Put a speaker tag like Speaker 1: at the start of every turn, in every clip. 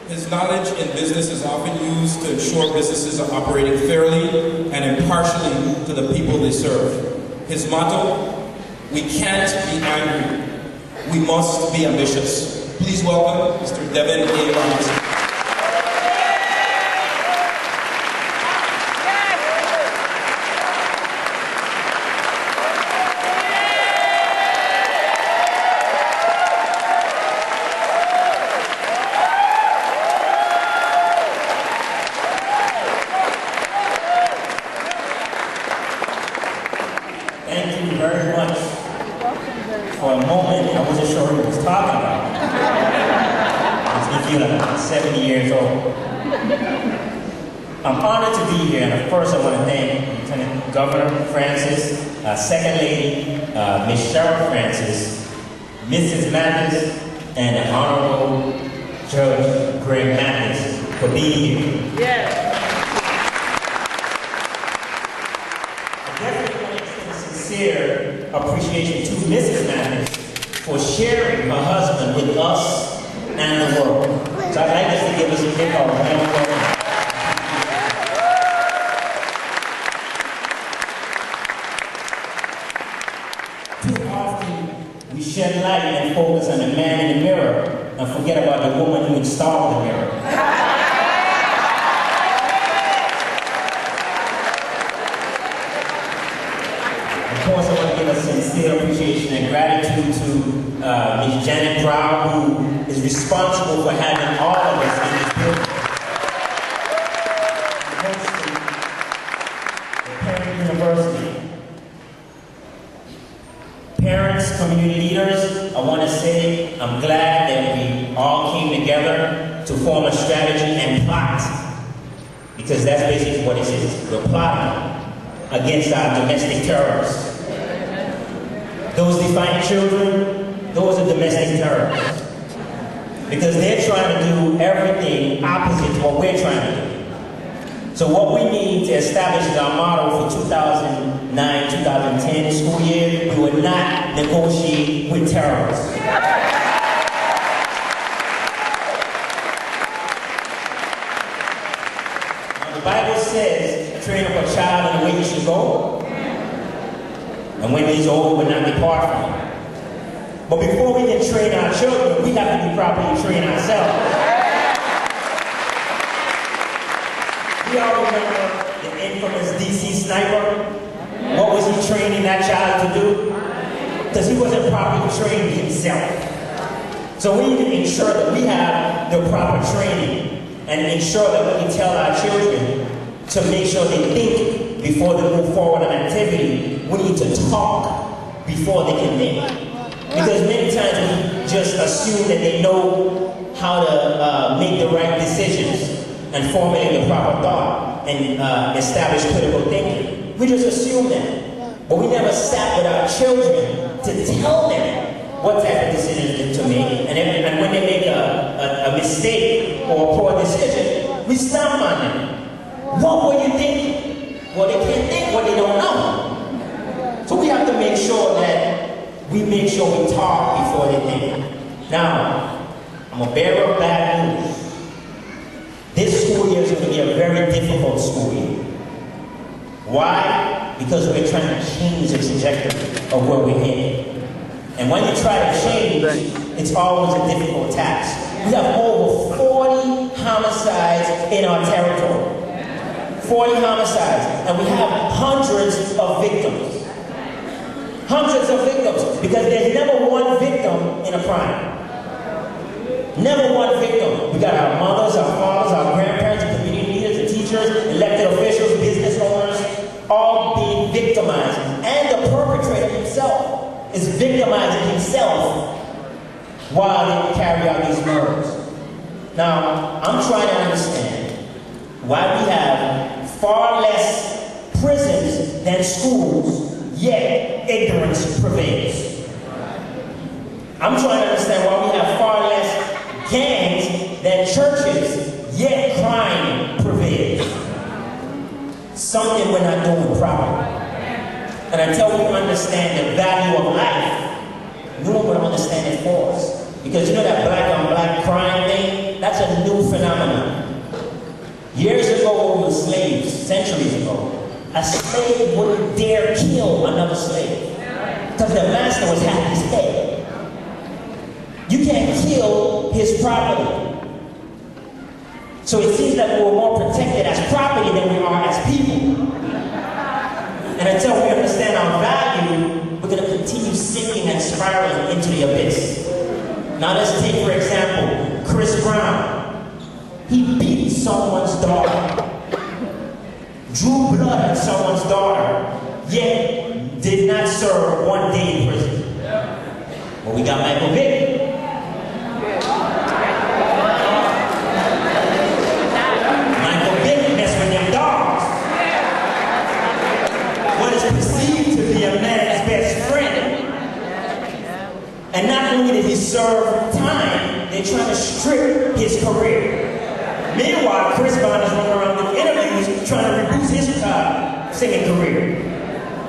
Speaker 1: His knowledge in business is often used to ensure businesses are operating fairly and impartially to the people they serve. His motto, we can't be angry, we must be ambitious. Please welcome Mr. Devin A. Mathis.
Speaker 2: Thank you very much. For a moment, I wasn't sure who was talking about. I feel like 70 years old. I'm honored to be here, and first I want to thank Lieutenant Governor Francis, Second Lady, Ms. Cheryl Francis, Mrs. Mathis, and the Honorable Judge Greg Mathis for being here.
Speaker 3: Yeah.
Speaker 2: Sincere appreciation to Mrs. Mathis for sharing her husband with us and the world. So I'd like us to give us a big round of applause. Too often we shed light and focus on the man in the mirror and forget about the woman who installed the mirror. Of course, I want to give a sincere appreciation and gratitude to Ms. Janet Brown, who is responsible for having all of us in this building. Hosting the Parent University. Parents, community leaders, I want to say I'm glad that we all came together to form a strategy and plot, because that's basically what it is. We're plotting against our domestic terrorists. Those defiant children, those are domestic terrorists. Because they're trying to do everything opposite to what we're trying to do. So what we need to establish as our model for 2009-2010 school year, we will not negotiate with terrorists. Now, the Bible says, train up a child in the way he should go, and when he's old, will not depart from him. But before we can train our children, we have to be properly trained ourselves. We all remember the infamous DC sniper. What was he training that child to do? Because he wasn't properly trained himself. So we need to ensure that we have the proper training and ensure that we can tell our children to make sure they think before they move forward on activity. We need to talk before they can think. Because many times we just assume that they know how to make the right decisions and formulate the proper thought and establish critical thinking. We just assume that. But we never sat with our children to tell them what type of decisions to make. And when they make a mistake or a poor decision, we stomp on them. What were you thinking? Well, they can't think what they don't know. So we have to make sure that we make sure we talk before they think. Now, I'm a bearer of bad news. This school year is going to be a very difficult school year. Why? Because we're trying to change the trajectory of where we're headed. And when you try to change, it's always a difficult task. We have over 40 homicides in our territory. 40 homicides, and we have hundreds of victims. Hundreds of victims, because there's never one victim in a crime. Never one victim. We got our mothers, our fathers, our grandparents, the community leaders, the teachers, elected officials, business owners, all being victimized. And the perpetrator himself is victimizing himself while they carry out these murders. Now, I'm trying to understand why we have far less prisons than schools, yet ignorance prevails. I'm trying to understand why we have far less gangs than churches, yet crime prevails. Something we're not doing properly. And until we understand the value of life, no one will understand it for us. Because you know that black on black crime thing, that's a new phenomenon. Years ago, when we were slaves, centuries ago, a slave wouldn't dare kill another slave because the master was half his head. You can't kill his property. So it seems that we're more protected as property than we are as people. And until we understand our value, we're going to continue sinking and spiraling into the abyss. Now let's take, for example, Chris Brown. He beat someone's daughter, drew blood on someone's daughter, yet did not serve 1 day in prison. Well, we got Michael Vick. Michael Vick messed with them dogs. What is perceived to be a man's best friend. And not only did he serve time, they're trying to strip his career. Meanwhile, Chris Brown is running around with interviews trying to reboost his singing career.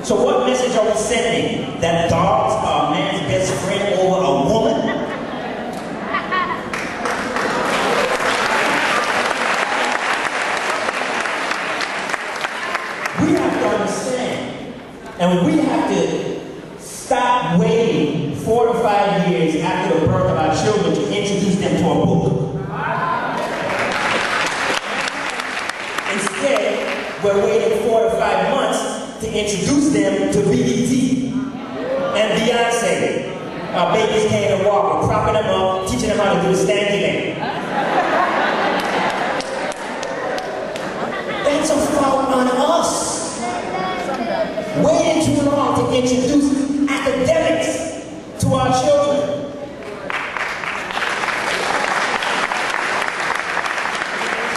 Speaker 2: So what message are we sending? That dogs are a man's best friend over a woman? We have to understand, and we have to stop waiting 4 to 5 years after the birth of our children to introduce them to a book. Instead, we're waiting 4 to 5 months to introduce them to BET and Beyonce. Our babies can't even walk. We're propping them up, teaching them how to do a stanky leg. That's a fault on us. Waiting too long to introduce academics to our children.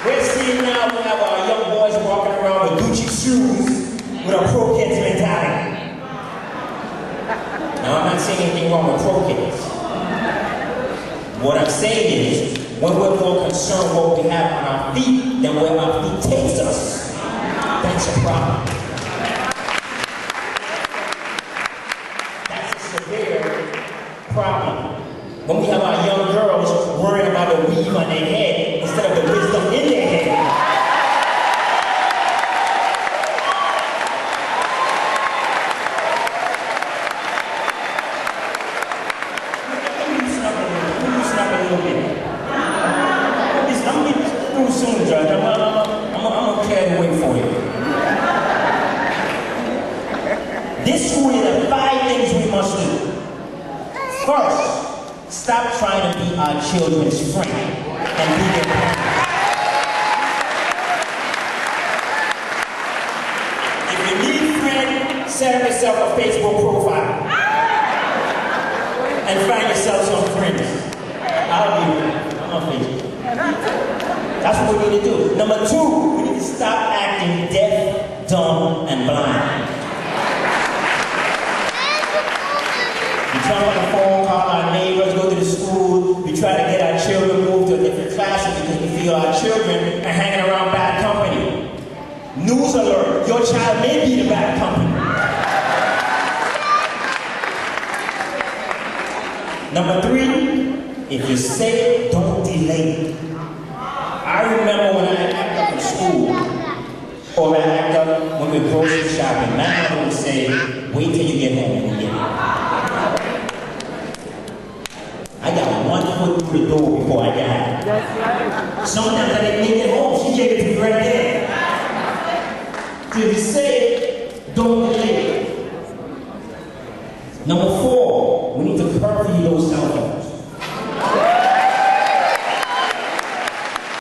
Speaker 2: We're seeing now we have our young boys walking around with Gucci shoes with a pro kids mentality. Now I'm not saying anything wrong with pro kids. What I'm saying is, when we're more concerned with what we have on our feet than where our feet takes us, that's a problem. That's a severe problem. When we have our young girls worrying about the weave on their head instead of the wisdom in their head. This school is the 5 things we must do. First, stop trying to be our children's friend and be their parent. If you need a friend, set up yourself a Facebook profile and find yourself some friends. I'll be I'm on Facebook. That's what we need to do. Number 2, we need to stop acting deaf, dumb, and blind. We jump on the phone, call our neighbors, go to the school. We try to get our children moved to a different classes because we feel our children are hanging around bad company. News alert, your child may be in bad company. Number 3, if you're sick, don't delay. I remember when I act up in school, or I act up when we're grocery shopping, my mother would say, wait till you get home and you get it. I got 1 foot through the door before I got it. Sometimes I didn't